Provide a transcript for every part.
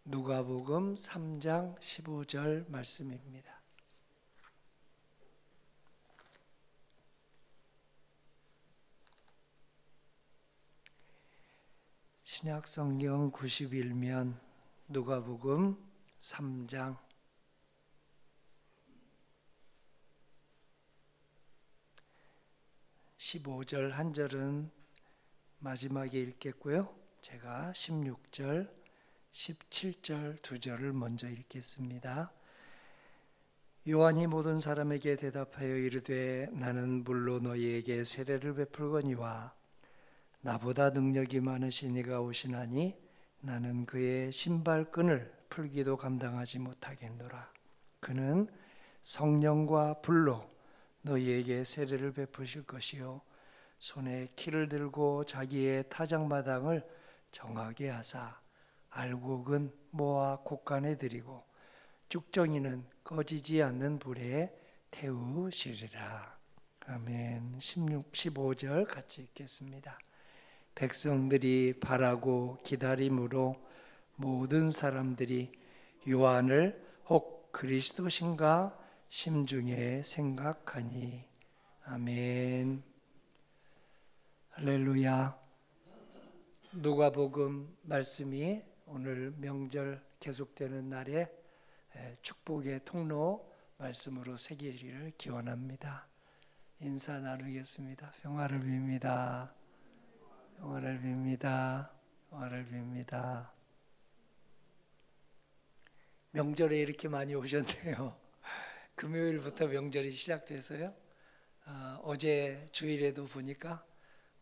누가복음 3장 15절 말씀입니다. 신약성경 91면 누가복음 3장 15절 한 절은 마지막에 읽겠고요. 제가 16절, 17절 두 절을 먼저 읽겠습니다. 요한이 모든 사람에게 대답하여 이르되 나는 물로 너희에게 세례를 베풀거니와 나보다 능력이 많으신 이가 오시나니 나는 그의 신발끈을 풀기도 감당하지 못하겠노라. 그는 성령과 불로 너희에게 세례를 베푸실 것이요 손에 키를 들고 자기의 타작마당을 정하게 하사 알곡은 모아 곡간에 들이고 쭉정이는 꺼지지 않는 불에 태우시리라. 아멘. 15절 같이 읽겠습니다. 백성들이 바라고 기다림으로 모든 사람들이 요한을 혹 그리스도신가 심중에 생각하니. 아멘. 할렐루야. 누가복음 말씀이 오늘 명절 계속되는 날에 축복의 통로 말씀으로 새기기를 기원합니다. 인사 나누겠습니다. 평화를 빕니다. 평화를 빕니다. 평화를 빕니다. 명절에 이렇게 많이 오셨네요. 금요일부터 명절이 시작돼서요. 어제 주일에도 보니까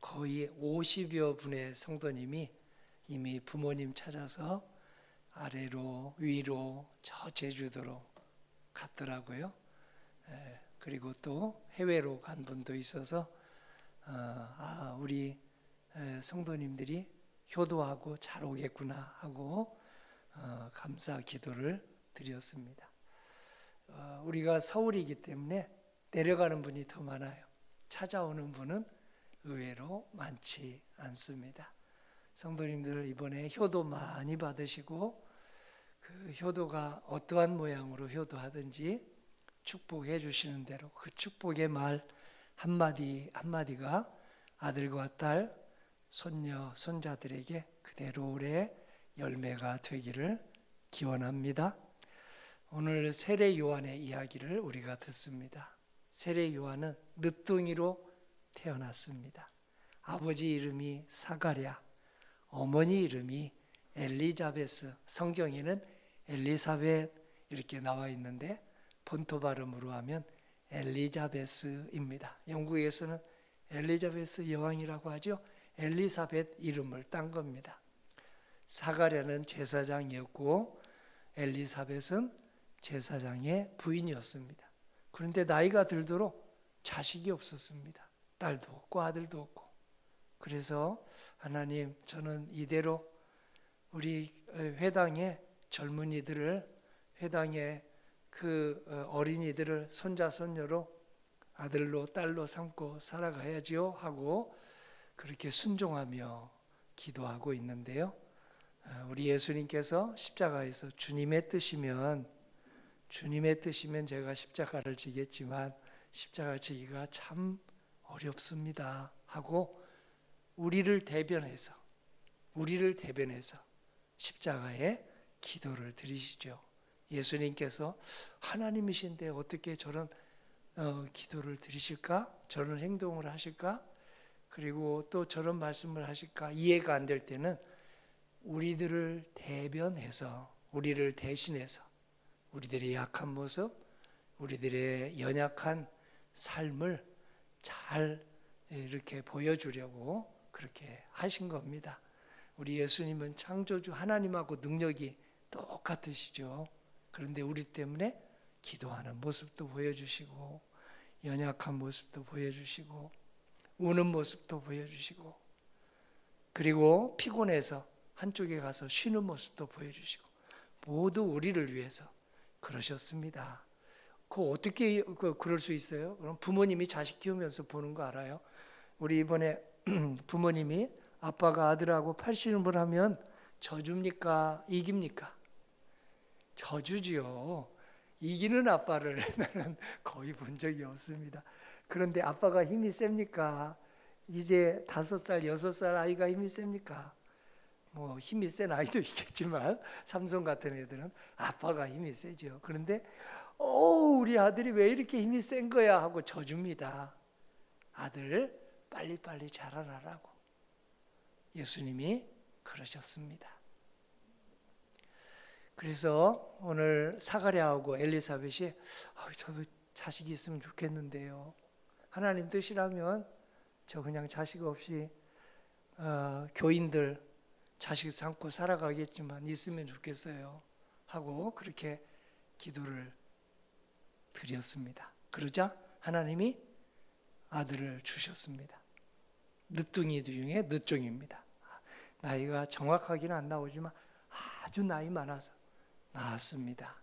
거의 50여 분의 성도님이 이미 부모님 찾아서 아래로 위로 저 제주도로 갔더라고요. 그리고 또 해외로 간 분도 있어서 우리 성도님들이 효도하고 잘 오겠구나 하고 감사 기도를 드렸습니다. 우리가 서울이기 때문에 내려가는 분이 더 많아요. 찾아오는 분은 의외로 많지 않습니다. 성도님들 이번에 효도 많이 받으시고 그 효도가 어떠한 모양으로 효도하든지 축복해 주시는 대로 그 축복의 말 한마디 한마디가 아들과 딸, 손녀, 손자들에게 그대로 오래 열매가 되기를 기원합니다. 오늘 세례 요한의 이야기를 우리가 듣습니다. 세례 요한은 늦둥이로 태어났습니다. 아버지 이름이 사가랴, 어머니 이름이 엘리자베스, 성경에는 엘리사벳 이렇게 나와 있는데 본토 발음으로 하면 엘리자베스입니다. 영국에서는 엘리자베스 여왕이라고 하죠. 엘리사벳 이름을 딴 겁니다. 사가랴는 제사장이었고 엘리사벳은 제사장의 부인이었습니다. 그런데 나이가 들도록 자식이 없었습니다. 딸도 없고 아들도 없고. 그래서 하나님, 저는 이대로 우리 회당의 젊은이들을, 회당의 그 어린이들을 손자 손녀로 아들로 딸로 삼고 살아가야지요 하고 그렇게 순종하며 기도하고 있는데요. 우리 예수님께서 십자가에서 주님의 뜻이면 제가 십자가를 지겠지만 십자가 지기가 참 어렵습니다 하고 우리를 대변해서 십자가에 기도를 드리시죠. 예수님께서 하나님이신데 어떻게 저런 기도를 드리실까? 저런 행동을 하실까? 그리고 또 저런 말씀을 하실까? 이해가 안 될 때는 우리들을 대변해서, 우리를 대신해서 우리들의 약한 모습, 우리들의 연약한 삶을 잘 이렇게 보여주려고 그렇게 하신 겁니다. 우리 예수님은 창조주 하나님하고 능력이 똑같으시죠. 그런데 우리 때문에 기도하는 모습도 보여주시고 연약한 모습도 보여주시고 우는 모습도 보여주시고 그리고 피곤해서 한쪽에 가서 쉬는 모습도 보여주시고 모두 우리를 위해서 그러셨습니다. 어떻게 그럴 수 있어요? 그럼 부모님이 자식 키우면서 보는 거 알아요? 우리 이번에 부모님이 아빠가 아들하고 팔씨름을 하면 져줍니까? 이깁니까? 저주지요. 이기는 아빠를 나는 거의 본 적이 없습니다. 그런데 아빠가 힘이 셉니까? 이제 5살, 6살 아이가 힘이 셉니까? 뭐 힘이 센 아이도 있겠지만 삼성 같은 애들은 아빠가 힘이 세죠. 그런데 우리 아들이 왜 이렇게 힘이 센 거야 하고 져줍니다. 아들 빨리빨리 자라라라고 예수님이 그러셨습니다. 그래서 오늘 사가랴하고 엘리사벳이 저도 자식이 있으면 좋겠는데요. 하나님 뜻이라면 저 그냥 자식 없이 교인들 자식 삼고 살아가겠지만 있으면 좋겠어요 하고 그렇게 기도를 드렸습니다. 그러자 하나님이 아들을 주셨습니다. 늦둥이 중에 늦둥입니다. 나이가 정확하게는 안 나오지만 아주 나이 많아서 낳았습니다.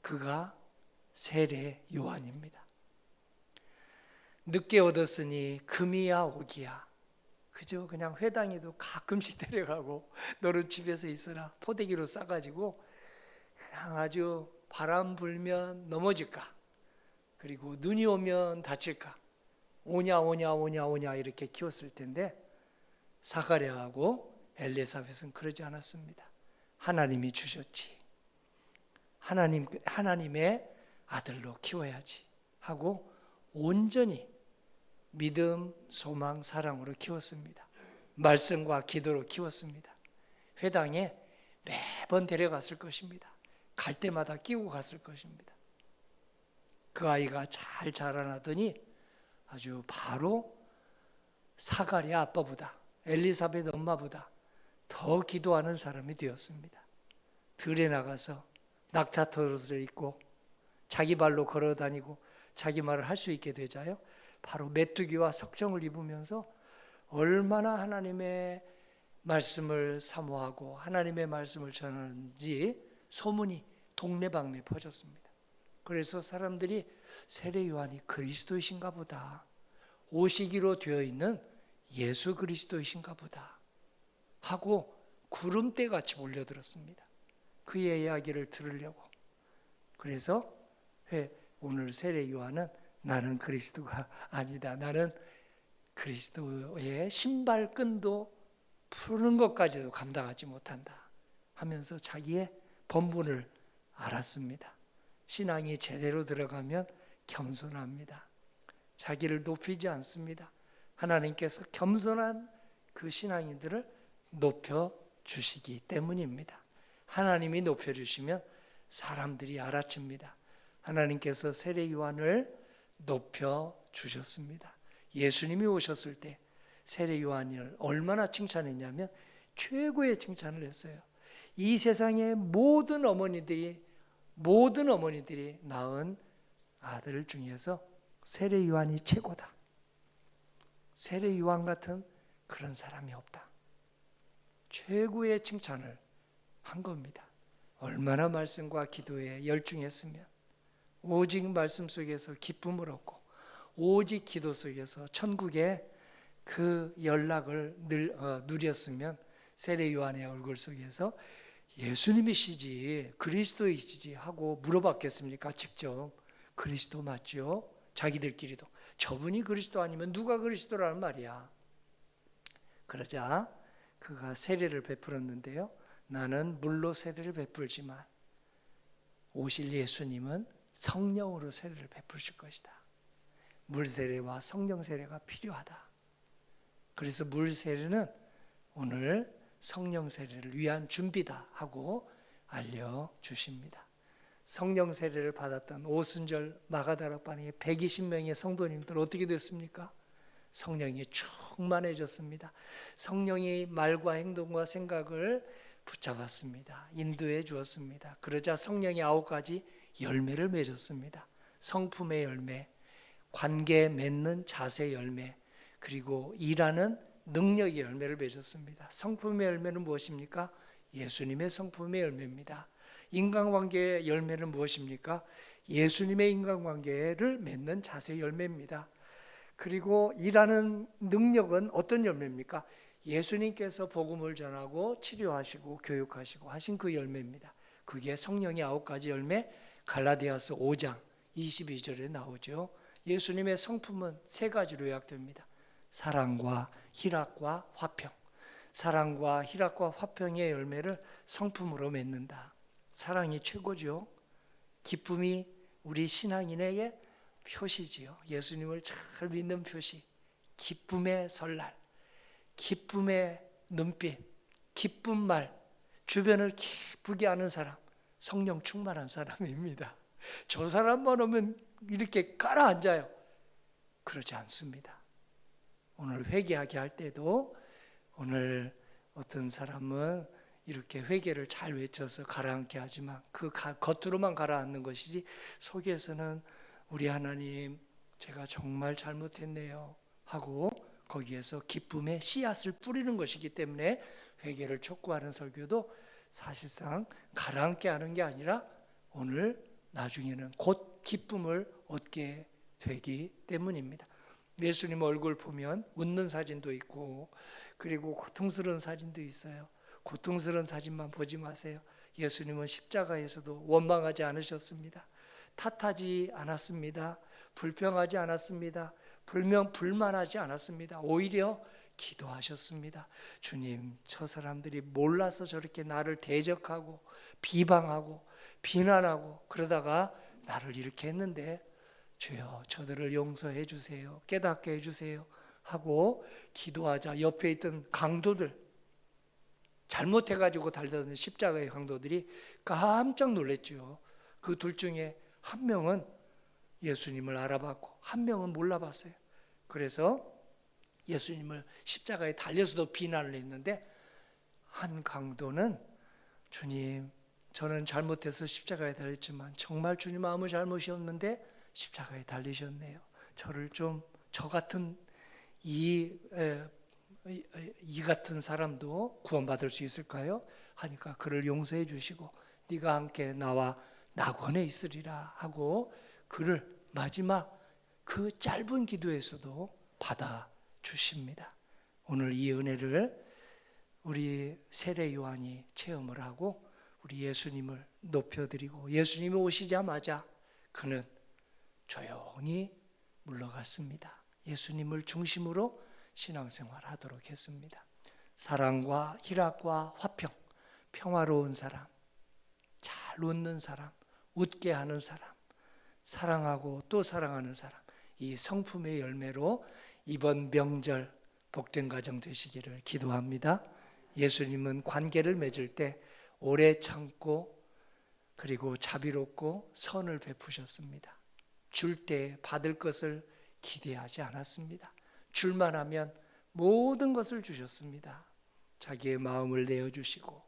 그가 세례 요한입니다. 늦게 얻었으니 금이야 오기야. 그저 그냥 회당에도 가끔씩 데려가고 너는 집에서 있어라 포대기로 싸가지고 그냥 아주 바람 불면 넘어질까 그리고 눈이 오면 다칠까 오냐 이렇게 키웠을 텐데 사가랴하고 엘리사벳은 그러지 않았습니다. 하나님이 주셨지. 하나님의 아들로 키워야지 하고 온전히 믿음, 소망, 사랑으로 키웠습니다. 말씀과 기도로 키웠습니다. 회당에 매번 데려갔을 것입니다. 갈 때마다 끼고 갔을 것입니다. 그 아이가 잘 자라나더니 아주 바로 사가랴 아빠보다 엘리사벳 엄마보다 더 기도하는 사람이 되었습니다. 들에 나가서 낙타털옷을 입고 자기 발로 걸어다니고 자기 말을 할 수 있게 되자요. 바로 메뚜기와 석정을 입으면서 얼마나 하나님의 말씀을 사모하고 하나님의 말씀을 전하는지 소문이 동네방네 퍼졌습니다. 그래서 사람들이 세례 요한이 그리스도이신가 보다. 오시기로 되어 있는 예수 그리스도이신가 보다 하고 구름대 같이 몰려들었습니다. 그의 이야기를 들으려고. 그래서 오늘 세례 요한은 나는 그리스도가 아니다. 나는 그리스도의 신발끈도 푸는 것까지도 감당하지 못한다 하면서 자기의 본분을 알았습니다. 신앙이 제대로 들어가면 겸손합니다. 자기를 높이지 않습니다. 하나님께서 겸손한 그 신앙인들을 높여주시기 때문입니다. 하나님이 높여주시면 사람들이 알아챕니다. 하나님께서 세례 요한을 높여주셨습니다. 예수님이 오셨을 때 세례 요한을 얼마나 칭찬했냐면 최고의 칭찬을 했어요. 이 세상의 모든 어머니들이 낳은 아들 중에서 세례 요한이 최고다. 세례 요한 같은 그런 사람이 없다. 최고의 칭찬을 한 겁니다. 얼마나 말씀과 기도에 열중했으면 오직 말씀 속에서 기쁨을 얻고 오직 기도 속에서 천국의 그 연락을 누렸으면 세례 요한의 얼굴 속에서 예수님이시지 그리스도이시지 하고 물어봤겠습니까? 직접 그리스도 맞죠? 자기들끼리도 저분이 그리스도 아니면 누가 그리스도라는 말이야. 그러자 그가 세례를 베풀었는데요. 나는 물로 세례를 베풀지만 오실 예수님은 성령으로 세례를 베푸실 것이다. 물 세례와 성령 세례가 필요하다. 그래서 물 세례는 오늘 성령 세례를 위한 준비다 하고 알려주십니다. 성령 세례를 받았던 오순절 마가다락방에 120명의 성도님들 어떻게 됐습니까? 성령이 충만해졌습니다. 성령이 말과 행동과 생각을 붙잡았습니다. 인도해 주었습니다. 그러자 성령이 9가지 열매를 맺었습니다. 성품의 열매, 관계 맺는 자세 열매, 그리고 일하는 능력의 열매를 맺었습니다. 성품의 열매는 무엇입니까? 예수님의 성품의 열매입니다. 인간관계의 열매는 무엇입니까? 예수님의 인간관계를 맺는 자세 열매입니다. 그리고 일하는 능력은 어떤 열매입니까? 예수님께서 복음을 전하고 치료하시고 교육하시고 하신 그 열매입니다. 그게 성령의 9가지 열매, 갈라디아서 5장 22절에 나오죠. 예수님의 성품은 3가지로 요약됩니다. 사랑과 희락과 화평. 사랑과 희락과 화평의 열매를 성품으로 맺는다. 사랑이 최고죠. 기쁨이 우리 신앙인에게 표시지요. 예수님을 잘 믿는 표시. 기쁨의 설날, 기쁨의 눈빛, 기쁜 말, 주변을 기쁘게 하는 사람, 성령 충만한 사람입니다. 저 사람만 오면 이렇게 깔아앉아요. 그러지 않습니다. 오늘 회개하게 할 때도 오늘 어떤 사람은 이렇게 회개를 잘 외쳐서 가라앉게 하지만 그 겉으로만 가라앉는 것이지 속에서는 우리 하나님 제가 정말 잘못했네요 하고 거기에서 기쁨의 씨앗을 뿌리는 것이기 때문에 회개를 촉구하는 설교도 사실상 가라앉게 하는 게 아니라 오늘 나중에는 곧 기쁨을 얻게 되기 때문입니다. 예수님 얼굴 보면 웃는 사진도 있고 그리고 고통스러운 사진도 있어요. 고통스러운 사진만 보지 마세요. 예수님은 십자가에서도 원망하지 않으셨습니다. 탓하지 않았습니다. 불평하지 않았습니다. 불만하지 않았습니다. 오히려 기도하셨습니다. 주님, 저 사람들이 몰라서 저렇게 나를 대적하고 비방하고 비난하고 그러다가 나를 이렇게 했는데 주여 저들을 용서해 주세요. 깨닫게 해 주세요 하고 기도하자 옆에 있던 강도들 잘못해가지고 달려드는 십자가의 강도들이 깜짝 놀랐죠. 그 둘 중에 한 명은 예수님을 알아봤고 한 명은 몰라봤어요. 그래서 예수님을 십자가에 달려서도 비난을 했는데 한 강도는 주님 저는 잘못해서 십자가에 달렸지만 정말 주님 아무 잘못이 없는데 십자가에 달리셨네요. 저를 좀 저 같은 이 같은 사람도 구원받을 수 있을까요? 하니까 그를 용서해 주시고 네가 함께 나와 낙원에 있으리라 하고 그를 마지막 그 짧은 기도에서도 받아 주십니다. 오늘 이 은혜를 우리 세례 요한이 체험을 하고 우리 예수님을 높여드리고 예수님이 오시자마자 그는 조용히 물러갔습니다. 예수님을 중심으로 신앙생활 하도록 했습니다. 사랑과 희락과 화평, 평화로운 사람, 잘 웃는 사람, 웃게 하는 사람, 사랑하고 또 사랑하는 사람, 이 성품의 열매로 이번 명절 복된 가정 되시기를 기도합니다. 예수님은 관계를 맺을 때 오래 참고 그리고 자비롭고 선을 베푸셨습니다. 줄 때 받을 것을 기대하지 않았습니다. 줄만 하면 모든 것을 주셨습니다. 자기의 마음을 내어주시고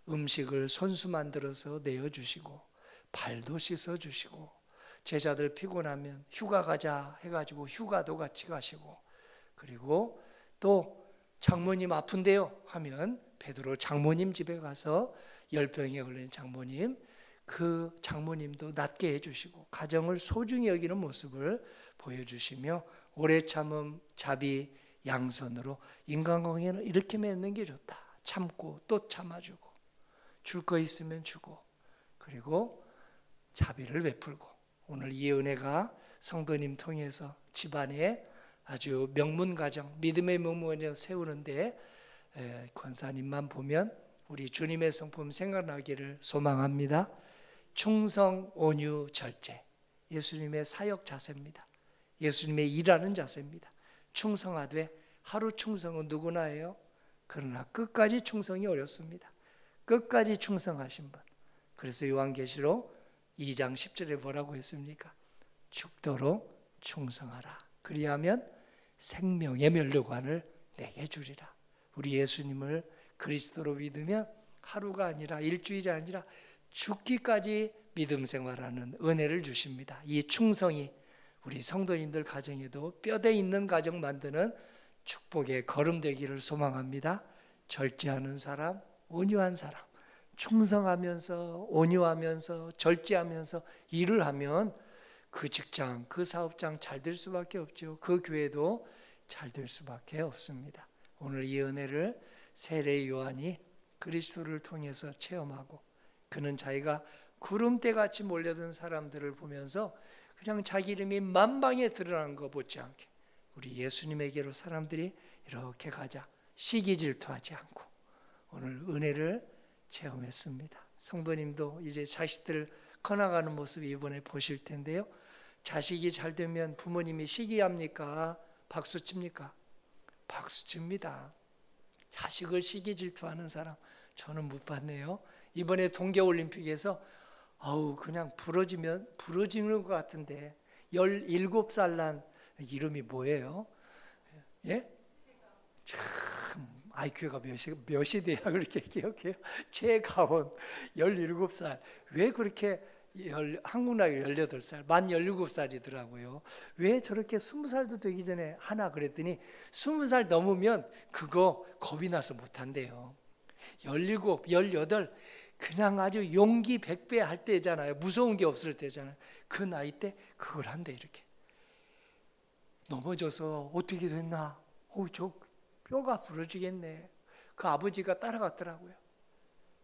음식을 손수 만들어서 내어주시고 발도 씻어주시고 제자들 피곤하면 휴가 가자 해가지고 휴가도 같이 가시고 그리고 또 장모님 아픈데요 하면 베드로 장모님 집에 가서 열병에 걸린 장모님 그 장모님도 낫게 해주시고 가정을 소중히 여기는 모습을 보여주시며 오래 참음 자비 양선으로 인간관계는 이렇게 맺는 게 좋다. 참고 또 참아주고 줄 거 있으면 주고 그리고 자비를 베풀고 오늘 이 은혜가 성도님 통해서 집안에 아주 명문가정 믿음의 명문가정 세우는데 권사님만 보면 우리 주님의 성품 생각나기를 소망합니다. 충성, 온유, 절제 예수님의 사역 자세입니다. 예수님의 일하는 자세입니다. 충성하되 하루 충성은 누구나 해요. 그러나 끝까지 충성이 어렵습니다. 끝까지 충성하신 분. 그래서 요한계시록 2장 10절에 뭐라고 했습니까? 죽도록 충성하라. 그리하면 생명의 면류관을 내게 주리라. 우리 예수님을 그리스도로 믿으면 하루가 아니라 일주일이 아니라 죽기까지 믿음 생활하는 은혜를 주십니다. 이 충성이 우리 성도님들 가정에도 뼈대 있는 가정 만드는 축복의 걸음 되기를 소망합니다. 절제하는 사람, 온유한 사람, 충성하면서 온유하면서 절제하면서 일을 하면 그 직장, 그 사업장 잘 될 수밖에 없죠. 그 교회도 잘 될 수밖에 없습니다. 오늘 이 은혜를 세례 요한이 그리스도를 통해서 체험하고 그는 자기가 구름대같이 몰려든 사람들을 보면서 그냥 자기 이름이 만방에 드러나는 거 못지않게 우리 예수님에게로 사람들이 이렇게 가자. 시기 질투하지 않고 오늘 은혜를 체험했습니다. 성도님도 이제 자식들 커나가는 모습 이번에 보실 텐데요. 자식이 잘 되면 부모님이 시기합니까? 박수칩니까? 박수칩니다. 자식을 시기 질투하는 사람 저는 못 봤네요. 이번에 동계올림픽에서 그냥 부러지는 것 같은데 17살 난 이름이 뭐예요? 예? 참 IQ가 몇이 돼야 그렇게 기억해요? 최가원 17살 왜 그렇게 한국 나이 18살 만 17살이더라고요. 왜 저렇게 20살도 되기 전에 하나 그랬더니 20살 넘으면 그거 겁이 나서 못한대요. 17, 18 그냥 아주 용기 100배 할 때잖아요. 무서운 게 없을 때잖아요. 그 나이 때 그걸 한대 이렇게. 넘어져서 어떻게 됐나? 저 뼈가 부러지겠네. 그 아버지가 따라갔더라고요.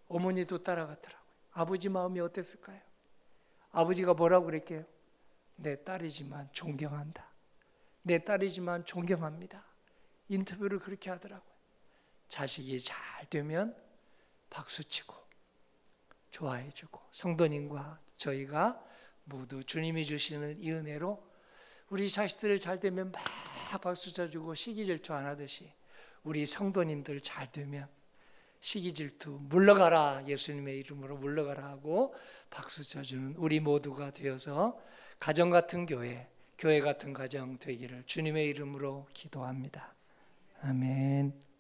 어머니도 따라갔더라고요. 아버지 마음이 어땠을까요? 아버지가 뭐라고 그랬게요? 내 딸이지만 존경한다. 내 딸이지만 존경합니다. 인터뷰를 그렇게 하더라고요. 자식이 잘 되면 박수치고 좋아해주고 성도님과 저희가 모두 주님이 주시는 이 은혜로 우리 자식들 잘 되면 막 박수 쳐주고 시기 질투 안 하듯이 우리 성도님들 잘 되면 시기 질투 물러가라, 예수님의 이름으로 물러가라 하고 박수 쳐주는 우리 모두가 되어서 가정 같은 교회 같은 가정 되기를 주님의 이름으로 기도합니다. 아멘.